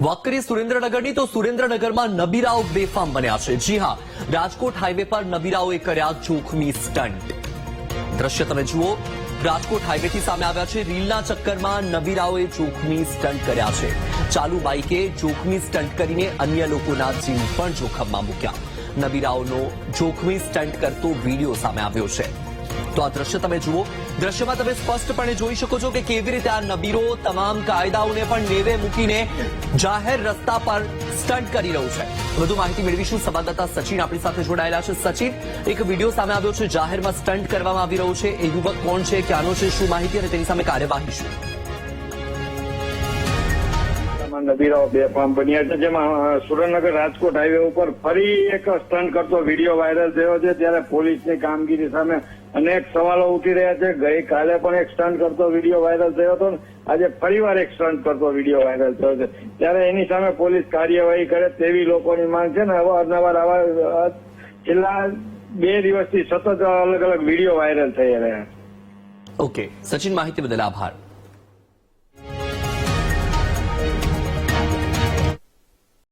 વાત કરીએ સુરેન્દ્રનગરની તો સુરેન્દ્રનગરમાં નબીરાઓ બેફામ બન્યા છે। જી હા, રાજકોટ હાઈવે પર નબીરાઓએ કર્યા જોખમી સ્ટન્ટ। દ્રશ્ય તમે જુઓ, રાજકોટ હાઈવેથી સામે આવ્યા છે। રીલના ચક્કરમાં નબીરાઓએ જોખમી સ્ટન્ટ કર્યા છે। ચાલુ બાઇકે જોખમી સ્ટન્ટ કરીને અન્ય લોકોના જીવ પણ જોખમમાં મૂક્યા। નબીરાઓનો જોખમી સ્ટન્ટ કરતો વિડીયો સામે આવ્યો છે। તો આ દ્રશ્ય તમે જુઓ, દ્રશ્યમાં તમે સ્પષ્ટપણે જોઈ શકો છો કે કેવી રીતે આ નબીરો તમામ કાયદાઓને પણ નેવે મૂકીને જાહેર રસ્તા પર સ્ટન્ટ કરી રહ્યું છે। વધુ માહિતી મેળવીશું, સંવાદદાતા સચિન આપણી સાથે જોડાયેલા છે। સચિન, એક વિડીયો સામે આવ્યો છે, જાહેરમાં સ્ટન્ટ કરવામાં આવી રહ્યું છે। એ યુવક કોણ છે, ક્યાંનો છે, શું માહિતી અને તેની સામે કાર્યવાહી શું? નબીરાઓ બેફામ બન્યા છે, જેમાં સુરેન્દ્રનગર રાજકોટ હાઈવે ઉપર ફરી એક સ્ટન્ટ કરતો વિડીયો વાયરલ થયો છે। ત્યારે પોલીસની કામગીરી સામે અનેક સવાલો ઉઠી રહ્યા છે। ગઈકાલે પણ એક સ્ટન્ટ કરતો વિડીયો વાયરલ થયો હતો, આજે ફરીવાર એક સ્ટન્ટ કરતો વિડીયો વાયરલ થયો છે। ત્યારે એની સામે પોલીસ કાર્યવાહી કરે તેવી લોકોની માંગ છે ને અવારનવાર આવા છેલ્લા 2 દિવસથી સતત અલગ અલગ વિડીયો વાયરલ થઈ રહ્યા છે। ઓકે સચિન, માહિતી બદલ આભાર।